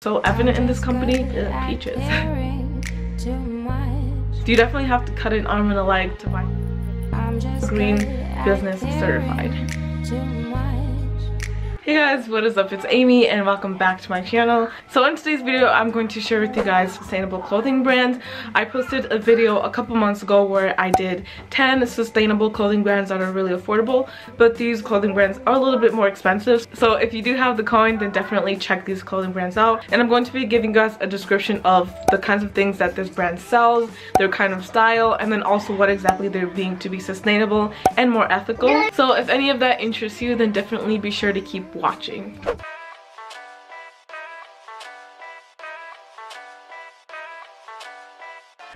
So evident in this company is peaches. You definitely have to cut an arm and a leg to buy green business certified. Hey guys, what is up? It's Amy and welcome back to my channel. So in today's video, I'm going to share with you guys sustainable clothing brands. I posted a video a couple months ago where I did 10 sustainable clothing brands that are really affordable, but these clothing brands are a little bit more expensive. So if you do have the coin, then definitely check these clothing brands out. And I'm going to be giving you guys a description of the kinds of things that this brand sells, their kind of style, and then also what exactly they're being to be sustainable and more ethical. So if any of that interests you, then definitely be sure to keep watching.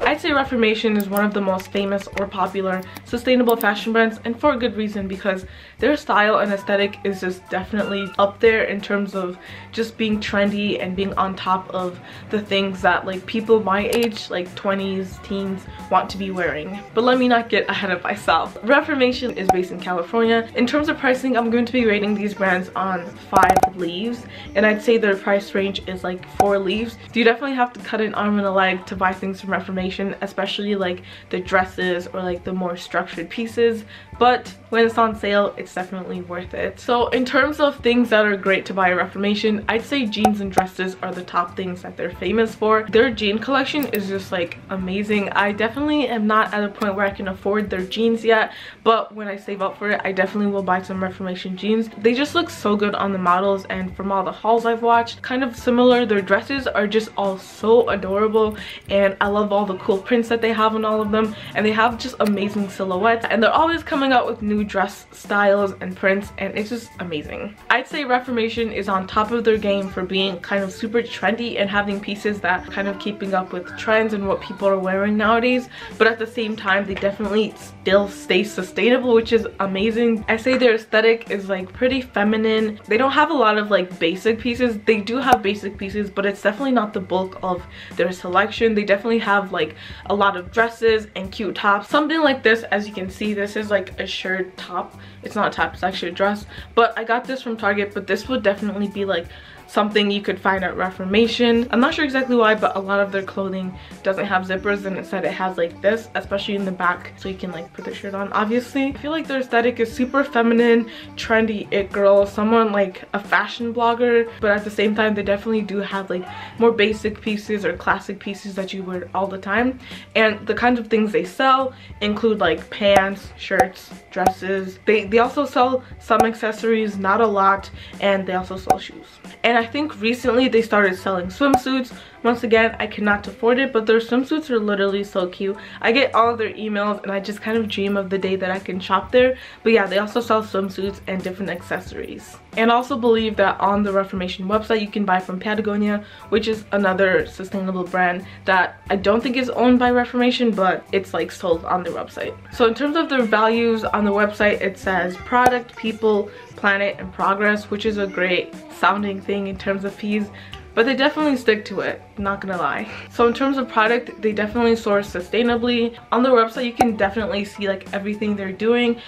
I'd say Reformation is one of the most famous or popular sustainable fashion brands, and for a good reason, because their style and aesthetic is just definitely up there in terms of just being trendy and being on top of the things that like people my age, like 20s, teens, want to be wearing. But let me not get ahead of myself. Reformation is based in California. In terms of pricing, I'm going to be rating these brands on 5 leaves, and I'd say their price range is like 4 leaves. You definitely have to cut an arm and a leg to buy things from Reformation, especially like the dresses or like the more structured pieces, but when it's on sale, it's definitely worth it. So in terms of things that are great to buy at Reformation, I'd say jeans and dresses are the top things that they're famous for. Their jean collection is just like amazing. I definitely am not at a point where I can afford their jeans yet, but when I save up for it, I definitely will buy some Reformation jeans. They just look so good on the models, and from all the hauls I've watched, kind of similar. Their dresses are just all so adorable, and I love all the cool prints that they have on all of them, and they have just amazing silhouettes, and they're always coming out with new dress styles and prints, and it's just amazing. I'd say Reformation is on top of their game for being kind of super trendy and having pieces that kind of keeping up with trends and what people are wearing nowadays, but at the same time they definitely still stay sustainable, which is amazing. I say their aesthetic is like pretty feminine. They don't have a lot of like basic pieces. They do have basic pieces, but it's definitely not the bulk of their selection. They definitely have like a lot of dresses and cute tops. Something like this, as you can see, this is like a shirt top. It's not a top, it's actually a dress, but I got this from Target, but this would definitely be like something you could find at Reformation. I'm not sure exactly why, but a lot of their clothing doesn't have zippers, and instead it has like this, especially in the back, so you can like put the shirt on. Obviously, I feel like their aesthetic is super feminine, trendy, it girl, someone like a fashion blogger, but at the same time they definitely do have like more basic pieces or classic pieces that you wear all the time. And the kinds of things they sell include like pants, shirts, dresses. They also sell some accessories, not a lot, and they also sell shoes. And I think recently they started selling swimsuits. Once again, I cannot afford it, but their swimsuits are literally so cute. I get all of their emails and I just kind of dream of the day that I can shop there. But yeah, they also sell swimsuits and different accessories. And also believe that on the Reformation website you can buy from Patagonia, which is another sustainable brand that I don't think is owned by Reformation, but it's like sold on their website. So in terms of their values on the website, it says product, people, planet, and progress, which is a great sounding thing in terms of fees, but they definitely stick to it, not gonna lie. So in terms of product, they definitely source sustainably. On their website you can definitely see like everything they're doing.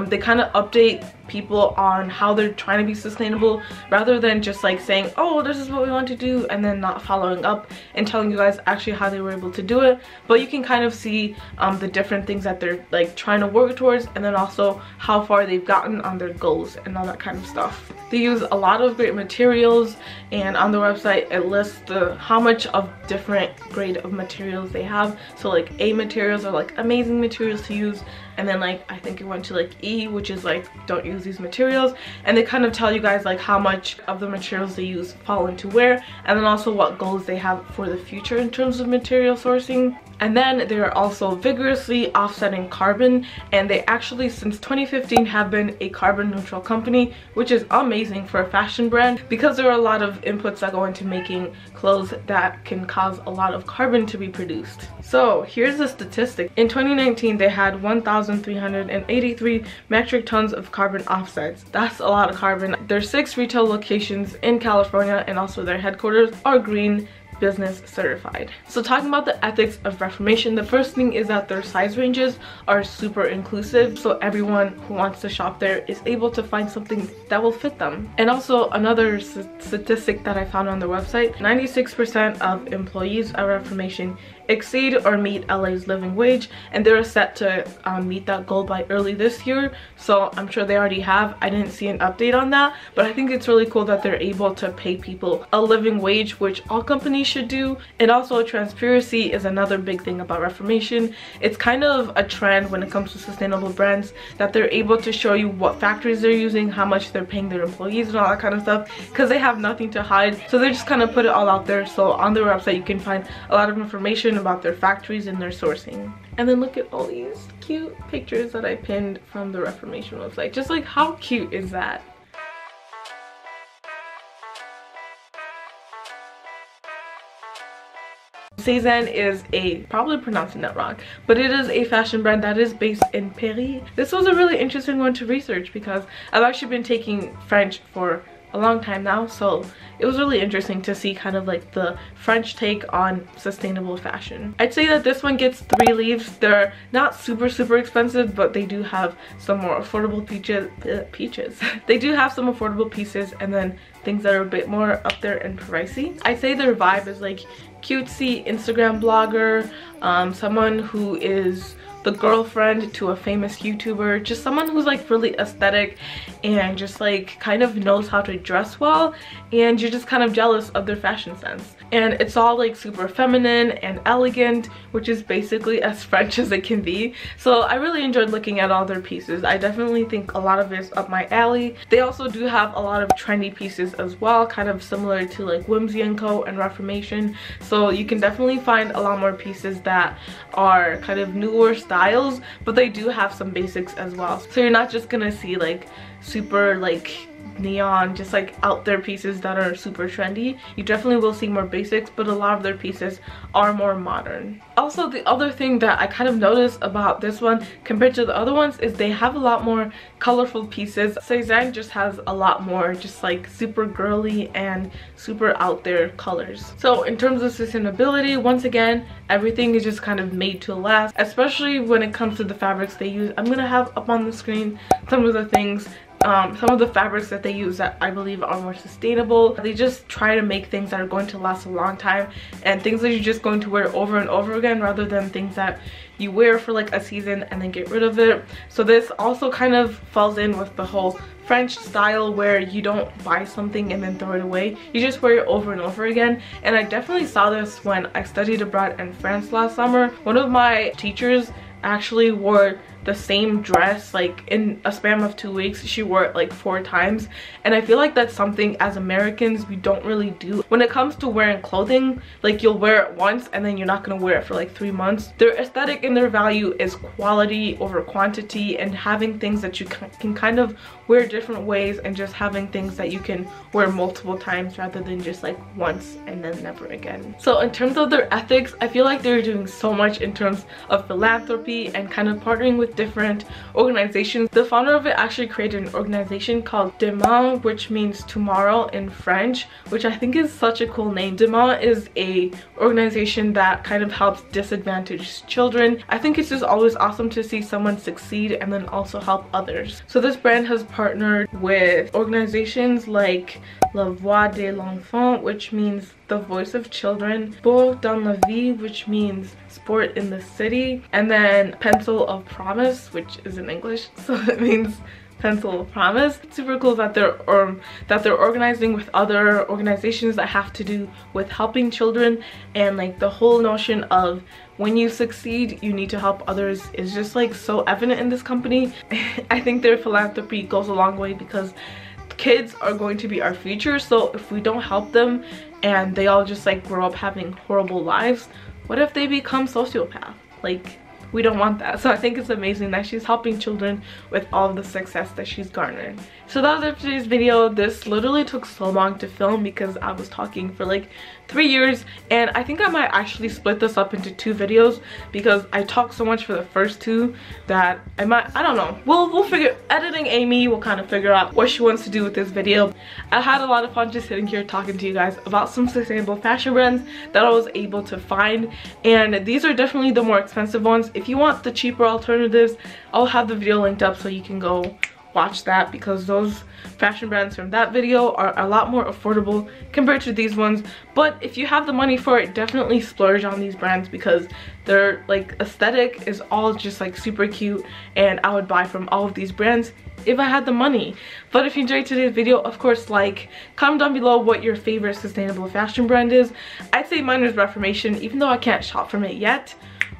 They kind of update people on how they're trying to be sustainable, rather than just like saying, oh, this is what we want to do, and then not following up and telling you guys actually how they were able to do it. But you can kind of see the different things that they're like trying to work towards, and then also how far they've gotten on their goals and all that kind of stuff. They use a lot of great materials, and on their website it lists how much of different grade of materials they have. So like A materials are like amazing materials to use, and then like I think it went to like E, which is like don't use these materials, and they kind of tell you guys like how much of the materials they use fall into where, and then also what goals they have for the future in terms of material sourcing. And then they are also vigorously offsetting carbon, and they actually since 2015 have been a carbon neutral company, which is amazing for a fashion brand because there are a lot of inputs that go into making clothes that can cause a lot of carbon to be produced. So here's the statistic. In 2019 they had 1,383 metric tons of carbon offsets. That's a lot of carbon. Their 6 retail locations in California, and also their headquarters, are green business certified. So talking about the ethics of Reformation, the first thing is that their size ranges are super inclusive, so everyone who wants to shop there is able to find something that will fit them. And also another statistic that I found on their website, 96% of employees at Reformation exceed or meet LA's living wage, and they're set to meet that goal by early this year, so I'm sure they already have. I didn't see an update on that, but I think it's really cool that they're able to pay people a living wage, which all companies should do. And also transparency is another big thing about Reformation. It's kind of a trend when it comes to sustainable brands that they're able to show you what factories they're using, how much they're paying their employees and all that kind of stuff, because they have nothing to hide, so they just kind of put it all out there. So on their website you can find a lot of information about their factories and their sourcing. And then look at all these cute pictures that I pinned from the Reformation website. Just like, how cute is that? Cezanne is probably pronouncing that wrong, but it is a fashion brand that is based in Paris. This was a really interesting one to research because I've actually been taking French for a long time now, so it was really interesting to see kind of like the French take on sustainable fashion. I'd say that this one gets 3 leaves. They're not super expensive, but they do have some more affordable peaches. They do have some affordable pieces, and then things that are a bit more up there and pricey. I'd say their vibe is like cutesy Instagram blogger, someone who is the girlfriend to a famous YouTuber, just someone who's like really aesthetic and just like kind of knows how to dress well, and you're just kind of jealous of their fashion sense. And it's all like super feminine and elegant, which is basically as French as it can be. So I really enjoyed looking at all their pieces. I definitely think a lot of it is up my alley. They also do have a lot of trendy pieces as well, kind of similar to like Whimsy & Co. and Reformation. So you can definitely find a lot more pieces that are kind of newer styles, but they do have some basics as well. So you're not just gonna see like super like neon, just like out there pieces that are super trendy. You definitely will see more basics, but a lot of their pieces are more modern. Also, the other thing that I kind of noticed about this one compared to the other ones is they have a lot more colorful pieces. Cezanne just has a lot more just like super girly and super out there colors. So in terms of sustainability, once again, everything is just kind of made to last, especially when it comes to the fabrics they use. I'm gonna have up on the screen some of the things, some of the fabrics that they use that I believe are more sustainable. They just try to make things that are going to last a long time and things that you're just going to wear over and over again, rather than things that you wear for like a season and then get rid of it. So this also kind of falls in with the whole French style where you don't buy something and then throw it away. You just wear it over and over again. And I definitely saw this when I studied abroad in France last summer. One of my teachers actually wore the same dress like in a span of 2 weeks. She wore it like 4 times, and I feel like that's something as Americans we don't really do. When it comes to wearing clothing, like you'll wear it once and then you're not gonna wear it for like 3 months. Their aesthetic and their value is quality over quantity, and having things that you can kind of wear different ways, and just having things that you can wear multiple times rather than just like once and then never again. So in terms of their ethics, I feel like they're doing so much in terms of philanthropy and kind of partnering with different organizations. The founder of it actually created an organization called Demain, which means tomorrow in French, which I think is such a cool name. Demain is a organization that kind of helps disadvantaged children. I think it's just always awesome to see someone succeed and then also help others. So this brand has partnered with organizations like La Voix de l'Enfant, which means the voice of children, Sport dans la vie, which means sport in the city, and then Pencil of Promise, which is in English, so it means pencil of promise. It's super cool that they're organizing with other organizations that have to do with helping children, and like the whole notion of when you succeed you need to help others is just like so evident in this company. I think their philanthropy goes a long way because kids are going to be our future, so if we don't help them and they all just like grow up having horrible lives, what if they become sociopaths? Like, we don't want that. So I think it's amazing that she's helping children with all of the success that she's garnered. So that was it for today's video. This literally took so long to film because I was talking for like 3 years, and I think I might actually split this up into 2 videos because I talked so much for the first 2 that I don't know, we'll figure, editing Amy will kind of figure out what she wants to do with this video. I had a lot of fun just sitting here talking to you guys about some sustainable fashion brands that I was able to find, and these are definitely the more expensive ones. If you want the cheaper alternatives, I'll have the video linked up so you can go watch that, because those fashion brands from that video are a lot more affordable compared to these ones. But if you have the money for it, definitely splurge on these brands because their like aesthetic is all just like super cute, and I would buy from all of these brands if I had the money. But if you enjoyed today's video, of course, like, comment down below what your favorite sustainable fashion brand is. I'd say mine is Reformation, even though I can't shop from it yet.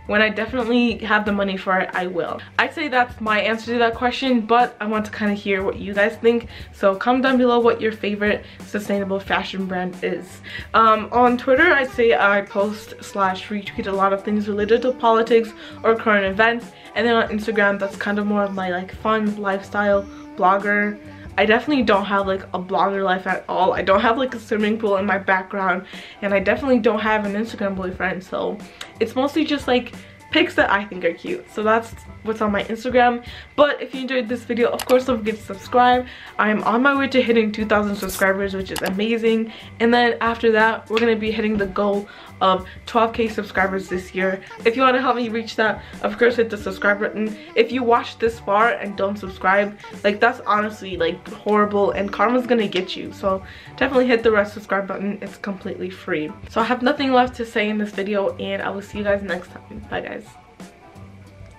When I definitely have the money for it, I will. I'd say that's my answer to that question, but I want to kind of hear what you guys think. So comment down below what your favorite sustainable fashion brand is. On Twitter, I'd say I post/retweet a lot of things related to politics or current events. And then on Instagram, that's kind of more of my like fun lifestyle blogger. I definitely don't have like a blogger life at all. I don't have like a swimming pool in my background, and I definitely don't have an Instagram boyfriend, so it's mostly just like pics that I think are cute. So that's what's on my Instagram. But if you enjoyed this video, of course don't forget to subscribe. I'm on my way to hitting 2,000 subscribers, which is amazing, and then after that we're gonna be hitting the goal of 12k subscribers this year. If you want to help me reach that, of course hit the subscribe button. If you watch this far and don't subscribe, like, that's honestly like horrible, and karma's gonna get you. So definitely hit the red subscribe button. It's completely free. So I have nothing left to say in this video, and I will see you guys next time. Bye guys.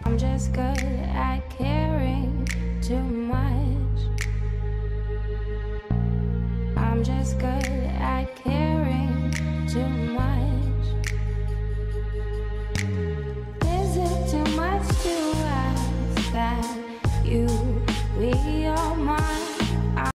I'm just good at caring too much. I'm just good at caring too much.